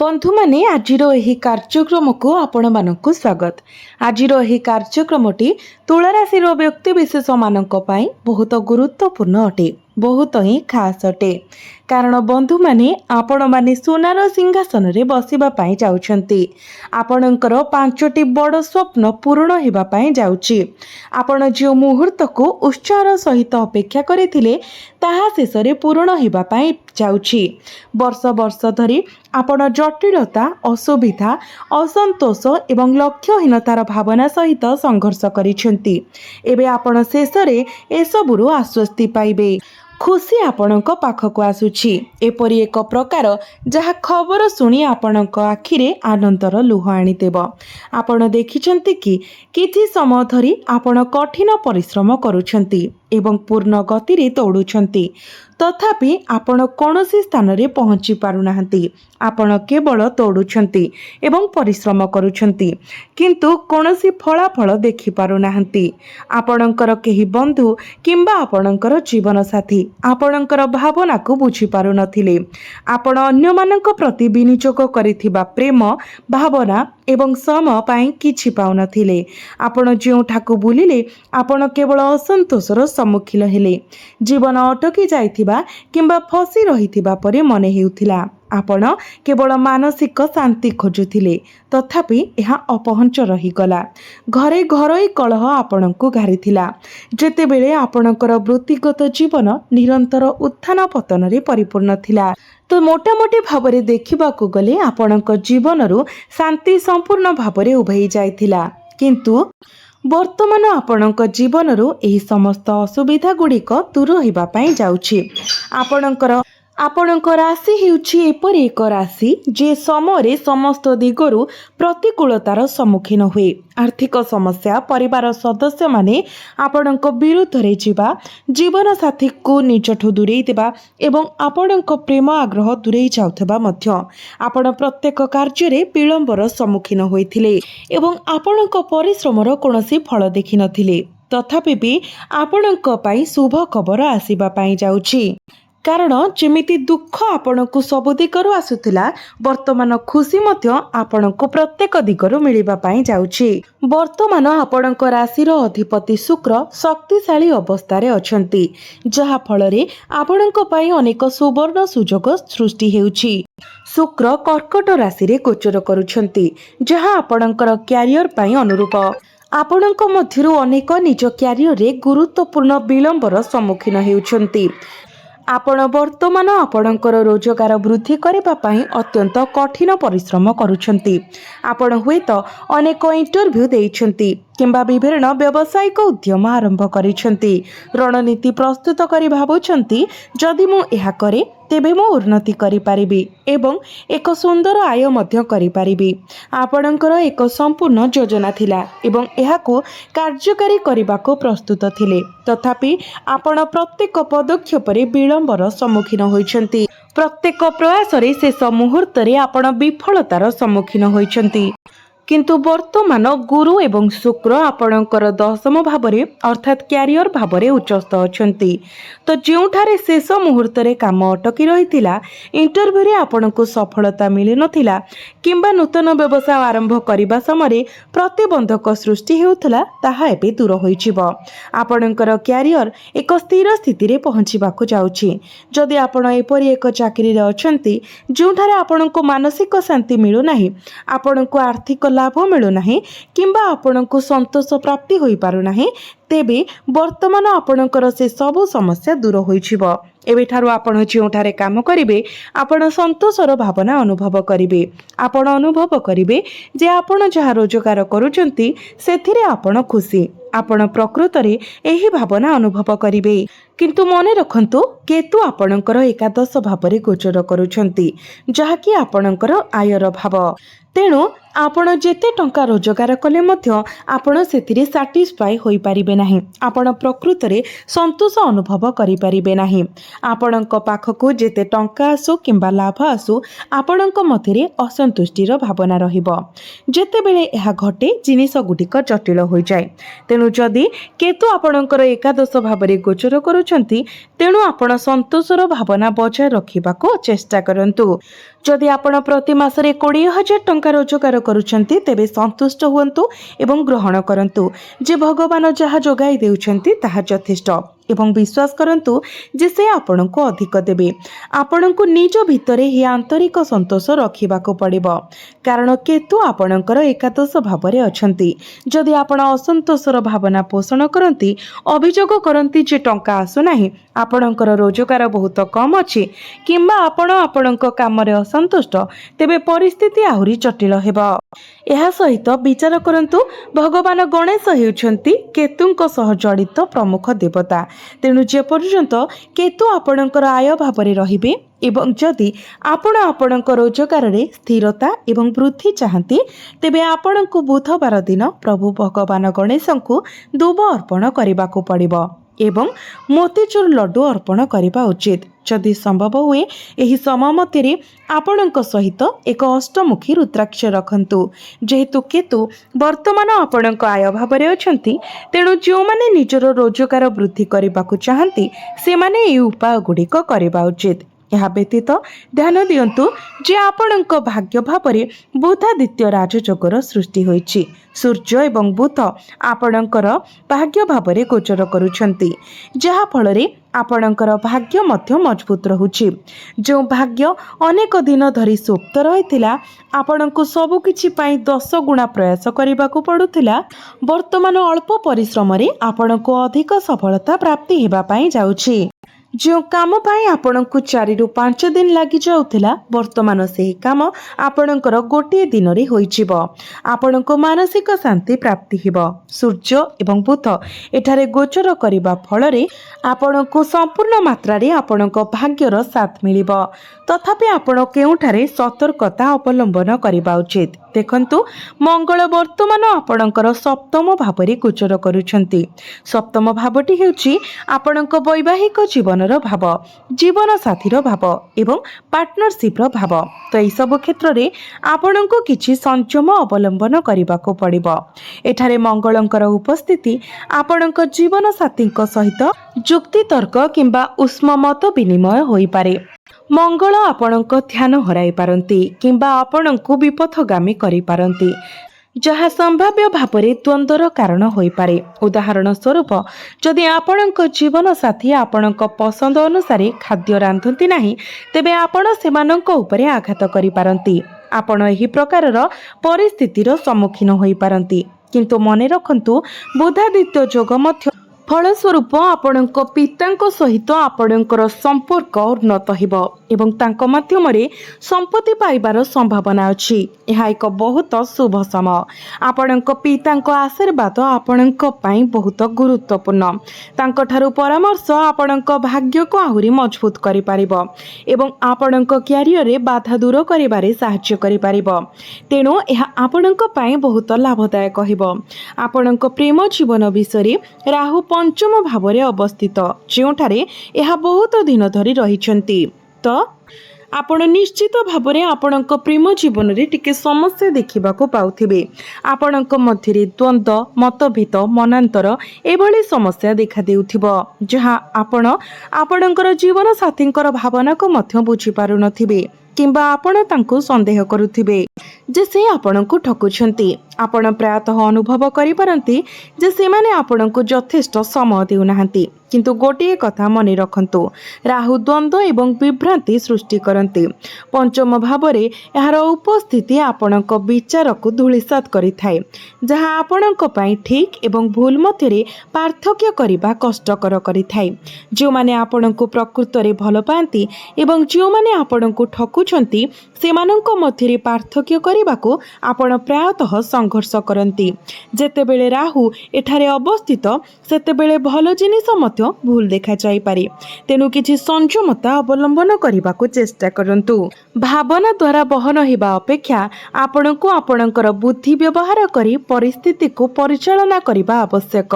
बंधु माने आजिरो एही कार्यक्रम को आपण मानकु स्वागत। आजिरो एही कार्यक्रमटी तुला राशि व्यक्ति विशेष मानक पई बहुत गुरुत्वपूर्ण अटे, बहुत ही खास अटे। कारण बंधु माने आपण माने सोनार सिंहासन रे बसिबा पई जाउछंती। आपणकर 5टी बड़ स्वप्न पूर्ण हेबा पई जाउची। आपण जो मुहूर्त को उत्साह सहित अपेक्षा करिथिले ताहा शेषरे पूर्ण हेबा पई जाउची। वर्ष वर्ष धरी आपण जटिलता, असुविधा, असंतोष एवं लक्ष्यहीनतार भावना सहित संघर्ष करिसेंती। एबे आपण शेषरे एसबुरु आश्वस्ति पाइबे। खुशी आपणक पाखक आसुछि। एपरि एक प्रकार जहा खबर सुनी आपणक आखिरे आनंदर लुह आनिदेव। आपण देखिछंती कि किछि समय धरी आपण कठिन परिश्रम करूछंती एवं पूर्ण गति रे दौड़ुछंती, तथापि आपण कौनसी स्थान रे पहुंची पारुनाहंती। आपण केवल दौड़ुछंती एवं परिश्रम करूछंती, किंतु कौनसी फलाफल देखि पारुनाहंती। आपणकर केही बंधु किंबा आपणकर जीवन साथी आपणकर भावना को बुझी पारु नथिले। आपण अन्य मानक प्रति विनियोग करिथिबा प्रेम, भावना एवं समय पाई किछि पाउ नथिले। आपण जोठाकु बुलिले आपण केवल असंतोषर सम्मुखीन हेले। जीवन अटकी जाइथिबा किंबा फसी रहिथिबा परे मने हेउथिला। आपण केवल मानसिक शांति खोजुथिले, तथापि यह अपहंच रहीगला। घरे घरोई कलह आपणको घारिथिला, जेतेबेले आपणकर वृत्तिगत जीवन निरंतर उत्थान पतन रे परिपूर्ण थिला। तो मोटामोटी भावरे देखिबाकू गले आपणक जीवनरु शांति संपूर्ण भावरे उभई जाइथिला, किंतु वर्तमान आपणक जीवनरु एही समस्त असुविधा गुड़िक दूर हेबा पई जाउछि। आपणक राशि हेउछि एपरि एक राशि जे समय समस्त दिगरु प्रतिकूलतार सम्मुखीन हुए। आर्थिक समस्या, परिवार सदस्य माने आपणक विरुद्ध रे जिबा, जीवन साथी को निजठु दूरेई देबा एवं आपणक प्रेम आग्रह दूरेई जाउथबा मध्य आपण प्रत्येक कार्य रे विलंबर सम्मुखीन होइथिले एवं आपणक परिश्रमर कोनोसी फल देखि नथिले। तथापि भी आपणक पई शुभ खबर आसीबा पई जाउछि। कारण जेमिति दुख आपणको सब दिगरु आसुथिला, वर्तमान खुशी मध्य आपणको प्रत्येक दिगरु मिलिबा पई जाउछि। वर्तमान आपणको राशिर अधिपति शुक्र शक्तिशाली अवस्थारे अछंती, जहा फलरे आपणको पई अनेक सुवर्ण सुजोग सृष्टि हेउछि। शुक्र कर्कट राशि रे गोचर करूछंती, जहा आपणकर क्यारियर पई अनुरूप। आपणको मध्यरु अनेक निज क्यारियर रे गुरुत्वपूर्ण विलंबर सम्मुखीन हेउछंती। आपण वर्तमान आपणकर रोजगार वृद्धि करबा पई अत्यंत कठिन परिश्रम करूछंती। आपण हुएत अनेक इंटरव्यू देइछंती किंबा विभिन्न व्यावसायिक उद्यम आरंभ करिछंती। रणनीति प्रस्तुत करी भाबुछंती, जदि मु एहा करे तेबे मु उन्नति करि पारिबी एवं एक सुंदर आय मध्य करि पारिबी। आपणकर एक संपूर्ण योजना थिला एवं एहाको कार्यकारी करिबाको प्रस्तुत थिले, तथापि आपण प्रत्येक पदक्षेप रे विलंबर सम्मुखीन होइछंती। प्रत्येक प्रयास रे शेष मुहूर्त रे आपण विफलतार सम्मुखीन होइछंती। किंतु वर्तमान गुरु एवं शुक्र आपणकर दशम भावरे अर्थात क्यारियर भावरे उच्चस्थ अछंती। तो जोठारे शेष मुहूर्त रे काम अटकी रहिथिला, इंटरव्यू रे आपणको सफलता मिली नथिला किंबा नूतन व्यवसाय आरंभ करिबा समय प्रतिबंधक सृष्टि हेउथला, ताहा एबे दूर होइछिबो। आपणकर क्यारियर एक स्थिर स्थिति रे पहुंचीबाकू जाउछि। जदि आपण एपरि एक चाकरी रे अछंती जोठारे आपणको मानसिक शांति मिलु नाही, आपणको आर्थिक लाभ मिलु नाही किंबा आपणको संतोष प्राप्ति होई पारु नाही, तेबे वर्तमान आपणकर से सबु समस्या दूर होइछिबो। एबे ठारु आपण जोठारे काम करिवे आपण संतोषर भावना अनुभव करिवे। आपण अनुभव करिवे जे आपण जहा रोजगार करूचंती सेथिरे आपण खुशी। आपण प्रकृत रे एही भावना अनुभव करिवे। किंतु मने रखंतु, केतु आपणकर एकादश भावरे गोचर करूछंती, जहा कि आपणकर आयर भाव। तेणु आपण जेते टंका रोजगार कले मध्य आपण सेथिरे सैटिस्फाई होई पारिबे नाही। आपण प्रकृत रे संतोष अनुभव करि पारिबे नाही। आपणक पाखकु जेते टंका आसु किंबा लाभ आसु, आपणक मध्यरे असंतुष्टिर भावना रहिबो। जेतेबेले एहा घटे जिनिस गुटिक जटिल होई जाय। तेणु जदि केतु आपणकर एकादश भावरे गोचर करूछंती, तेणु आपण संतोषर भावना बजाय रखिबाको चेष्टा करंतु। जदि आपण प्रति मासरे 20,000 टंका रोजगार करुछंती तेबे संतुष्ट हुअन्तु एवं ग्रहण करन्तु जे भगवान जहाँ जोगाई देउछंती ताहा यथेष्ट एवं विश्वास करन्तु जे से आपणको अधिक देबे। आपणको निज भितरे ही आंतरिक संतोष रखिबाको पड़िबो कारण केतु आपणकर एकादश भावरे अछंती। जदि आपण असंतोषर भावना पोषण करंती अभियोग करंती जे टंका आसु नाही आपणकर रोजगार बहुत कम अछि किंबा आपण आपणको कामरे असंतुष्ट तेबे परिस्थिति आहुरी जटिल हेबो। एहा सहित विचार करंतु भगवान गणेश हेउछंती केतुंक सह जड़ित प्रमुख देवता तेणु जे पर्यंत केतु आपणकर आय भावरे रहिबे एवं जदि आपण आपणक रोजगार रे स्थिरता एवं वृद्धि चाहती तेबे आपणको बुधवार दिन प्रभु भगवान गणेशंकु दुब अर्पण करबाको पड़िबो एवं मोतीचूर लड्डू अर्पण करबा उचित। जदि संभव हुए एही समामतिरे आपणक सहित एक अष्टमुखी रुद्राक्ष रखंतु जेहेतु केतु वर्तमान आपणक आय भावरे अछंती तेणु जो माने निजर रोजगार वृद्धि करबाकू चाहंती से माने ए उपाय गुड़िक करबा उचित। यह व्यतीत ध्यान दियंतु जे आपणक भाग्य भावरे बुधादित्य राजयोगर सृष्टि होईछि। सूर्य एवं बुध आपणकर भाग्य भावरे गोचर करुछंती जहा फलरे आपणकर भाग्य मध्य मजबूत रहुछि। जो भाग्य अनेक दिन धरी सुप्त रहिथिला आपणको सब किछि पई 10 गुणा प्रयास करबाकू पडुथिला वर्तमान अल्प परिश्रम रे आपणको अधिक सफलता प्राप्ति हेबा पई जाउछि। जो काम पाई आपणको 4 रु 5 दिन लागि जाउथिला वर्तमान सेही काम आपणकर गोटे दिन रे होइछिबो। आपणको मानसिक शांति प्राप्ति हेबो। सूर्य एवं बुध एठारे गोचर करिबा फलरे आपणको संपूर्ण मात्रा रे आपणको भाग्यर साथ मिलिबो। तथापि आपण केउठारे सतर्कता अवलंबन करिबा उचित। देखंतु मंगल वर्तमान आपणकर सप्तम भावरे गोचर करुछंती। सप्तम भावटी हेउछि आपणको वैवाहिक जीवनर भाव जीवन साथीर भाव एवं पार्टनरशिप भाव। तो एई सब क्षेत्र रे आपणको किछि संयम अवलंबन करिबाको पड़िबो। एठारे मंगलंकर उपस्थिति आपणको जीवन साथीक सहित जुक्ति तर्क किंबा उष्म मत विनिमय होई पारे। मंगल आपणको ध्यान हराई पारंती किंबा आपणको विपथगामी करि पारंती जहाँ संभाव्य भावरे द्वंद्वर कारण होई पारे। उदाहरण स्वरूप जदि आपणक जीवन साथी आपणक पसंद अनुसार खाद्य रांधती नाही तेबे आपण सेमानक उपरे आघात करि पारंती। आपण एही प्रकारर परिस्थितिर सम्मुखीन होई पारंती। किंतु मने रखंतु बुधादित्य जोग मध्य फलस्वरूप आपणक पितांक सहित आपणकर संपर्क उन्नत हेबो एवं तांको माध्यमरे संपत्ति पाइबार संभावना अछि। यह एक बहुत शुभ समय। आपणक पितांक आशीर्वाद आपणक पई बहुत गुरुत्वपूर्ण। तांको ठारू परामर्श आपणक भाग्य को आहुरी मजबूत करि पारिबो एवं आपणक करियर रे बाधा दूर करिबारे सहाय्य करि पारिबो। तेणु यह आपणक पई बहुत लाभदायक हेबो। आपणक प्रेम जीवन विषय राहु पंचम भावरे अवस्थित जेउठारे यह बहुत दिन धरी रहिछंती। तो आपण निश्चित भावरे आपणक प्रेम जीवन रे टिके समस्या देखिबाको पाउथिबे। आपणक मध्यरे द्वंद्व मतभेद मनांतर एभली समस्या देखा देउथिबो जहाँ आपण आपणकर जीवन साथींकर भावना को मध्य बुझी पारु नथिबे किंबा आपण तांको संदेह करुथिबे जे से आपणको ठकुछंती। आपण प्रायतः अनुभव करि पारंती जे सेमाने आपणको यथेष्ट समय देउ नाहंती। किंतु गोटिए कथा मने रखंतु राहु द्वंद्व एवं विभ्रांति सृष्टि करंती। पंचम भावरे यार उपस्थिति आपणको विचार को धूलिसात करिथाय जहाँ आपणको पई ठीक एवं भूल मध्यरे पार्थक्य करिबा कष्टकर करिथाय। जो माने आपणको प्रकृत रे भल पांती एवं जो माने आपणको ठकुछंती सेमानंको मध्यरे पार्थक्य करिबाको आपण प्रायतः संघर्ष करंती। जेतेबेले राहु एठारे अवस्थित सेतेबेले भल जिनिस मध्य भूल देखा जाई पारे। तेनु किछि संयमता अवलंबन करिबाको चेष्टा करंतु। भावना द्वारा बहन हेबा अपेक्षा आपणको आपणकर बुद्धि व्यवहार करी परिस्थिति को परिचालना करिबा आवश्यक।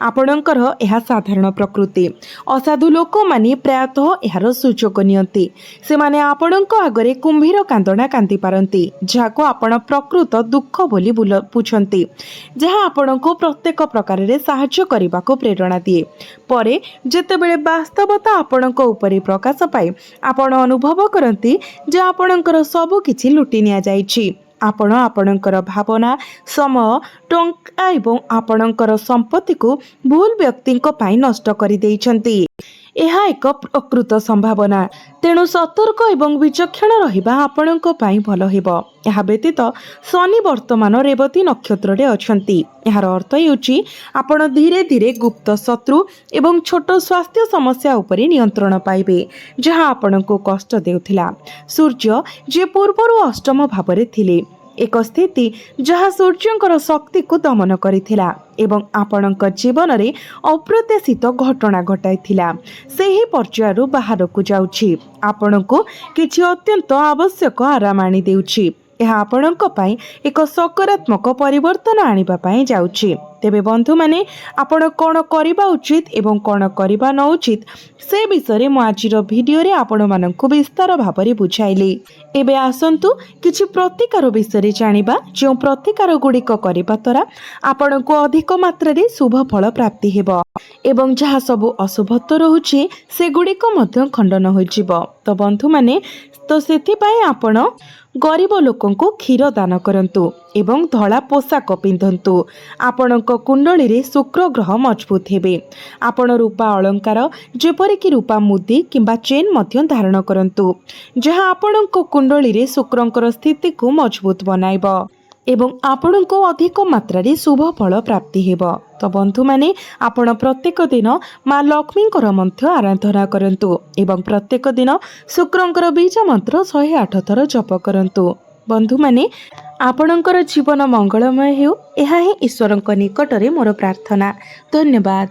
आपणकर एहा साधारण प्रकृति। असाधु लोक माने प्रायतः एहार सुजोग नियंती। से माने आपणको आगरे कुंभीर कांदणा कांदी पारंती जाको आपण प्रकृत दुख बोली ପୁଛନ୍ତି ଯାହା ଆପଣଙ୍କୁ ପ୍ରତ୍ୟେକ ପ୍ରକାରରେ ସାହାଯ୍ୟ କରିବାକୁ ପ୍ରେରଣା ଦିଏ। ପରେ ଯେତେବେଳେ ବାସ୍ତବତା ଆପଣଙ୍କ ଉପରେ ପ୍ରକାଶ ପାଏ ଆପଣ ଅନୁଭବ କରନ୍ତି ଯେ ଆପଣଙ୍କର ସବୁ କିଛି ଲୁଟି ନିଆଯାଇଛି। ଆପଣ ଆପଣଙ୍କର ଭାବନା, ସମୟ, ଟଙ୍କା ଏବଂ ଆପଣଙ୍କର ସମ୍ପତ୍ତିକୁ ଭୁଲ ବ୍ୟକ୍ତିଙ୍କ ପାଇଁ ନଷ୍ଟ କରିଦେଇଛନ୍ତି। ଏହା ଏକ ପ୍ରକୃତ ସମ୍ଭାବନା। ତେଣୁ ସତର୍କ ଏବଂ ବିଚକ୍ଷଣ ରହିବା ଆପଣଙ୍କ ପାଇଁ ଭଲ ହେବ। ଏହା ବ୍ୟତୀତ ଶନି ବର୍ତ୍ତମାନ ରେବତୀ ନକ୍ଷତ୍ରରେ ଅଛନ୍ତି। ଏହାର ଅର୍ଥ ହେଉଛି ଆପଣ ଧୀରେ ଧୀରେ ଗୁପ୍ତ ଶତ୍ରୁ ଏବଂ ଛୋଟ ସ୍ୱାସ୍ଥ୍ୟ ସମସ୍ୟା ଉପରେ ନିୟନ୍ତ୍ରଣ ପାଇବେ ଯାହା ଆପଣଙ୍କୁ କଷ୍ଟ ଦେଉଥିଲା। ସୂର୍ଯ୍ୟ ଯେ ପୂର୍ବରୁ ଅଷ୍ଟମ ଭାବରେ ଥିଲେ, ଏକ ସ୍ଥିତି ଯାହା ସୂର୍ଯ୍ୟଙ୍କର ଶକ୍ତିକୁ ଦମନ କରିଥିଲା ଏବଂ ଆପଣଙ୍କ ଜୀବନରେ ଅପ୍ରତ୍ୟାଶିତ ଘଟଣା ଘଟାଇଥିଲା, ସେହି ପର୍ଯ୍ୟାୟରୁ ବାହାରକୁ ଯାଉଛି। ଆପଣଙ୍କୁ କିଛି ଅତ୍ୟନ୍ତ ଆବଶ୍ୟକ ଆରାମ ଆଣି ଦେଉଛି। ଏହା ଆପଣଙ୍କ ପାଇଁ ଏକ ସକାରାତ୍ମକ ପରିବର୍ତ୍ତନ ଆଣିବା ପାଇଁ ଯାଉଛି। ତେବେ ବନ୍ଧୁମାନେ, ଆପଣ କ'ଣ କରିବା ଉଚିତ ଏବଂ କ'ଣ କରିବା ନ ଉଚିତ ସେ ବିଷୟରେ ମୁଁ ଆଜିର ଭିଡ଼ିଓରେ ଆପଣମାନଙ୍କୁ ବିସ୍ତାର ଭାବରେ ବୁଝାଇଲି। ଏବେ ଆସନ୍ତୁ କିଛି ପ୍ରତିକାର ବିଷୟରେ ଜାଣିବା, ଯେଉଁ ପ୍ରତିକାର ଗୁଡ଼ିକ କରିବା ଦ୍ୱାରା ଆପଣଙ୍କୁ ଅଧିକ ମାତ୍ରାରେ ଶୁଭ ଫଳ ପ୍ରାପ୍ତି ହେବ ଏବଂ ଯାହା ସବୁ ଅଶୁଭତ୍ୱ ରହୁଛି ସେଗୁଡ଼ିକ ମଧ୍ୟ ଖଣ୍ଡନ ହୋଇଯିବ। ତ ବନ୍ଧୁମାନେ, ସେଥିପାଇଁ ଆପଣ ଗରିବ ଲୋକଙ୍କୁ କ୍ଷୀର ଦାନ କରନ୍ତୁ ଏବଂ ଧଳା ପୋଷାକ ପିନ୍ଧନ୍ତୁ। ଆପଣଙ୍କ କୁଣ୍ଡଳୀରେ ଶୁକ୍ର ଗ୍ରହ ମଜବୁତ ହେବେ। ଆପଣ ରୂପା ଅଳଙ୍କାର ଯେପରିକି ରୂପା ମୁଦି କିମ୍ବା ଚେନ୍ ମଧ୍ୟ ଧାରଣ କରନ୍ତୁ ଯାହା ଆପଣଙ୍କ କୁଣ୍ଡଳୀରେ ଶୁକ୍ରଙ୍କର ସ୍ଥିତିକୁ ମଜବୁତ ବନାଇବ ଏବଂ ଆପଣଙ୍କୁ ଅଧିକ ମାତ୍ରାରେ ଶୁଭ ଫଳ ପ୍ରାପ୍ତି ହେବ। ତ ବନ୍ଧୁମାନେ, ଆପଣ ପ୍ରତ୍ୟେକ ଦିନ ମା ଲକ୍ଷ୍ମୀଙ୍କର ମଧ୍ୟ ଆରାଧନା କରନ୍ତୁ ଏବଂ ପ୍ରତ୍ୟେକ ଦିନ ଶୁକ୍ରଙ୍କର ବୀଜ ମନ୍ତ୍ର 108 ଥର ଜପ କରନ୍ତୁ। ବନ୍ଧୁମାନେ, ଆପଣଙ୍କର ଜୀବନ ମଙ୍ଗଳମୟ ହେଉ, ଏହା ହିଁ ଈଶ୍ୱରଙ୍କ ନିକଟରେ ମୋର ପ୍ରାର୍ଥନା। ଧନ୍ୟବାଦ।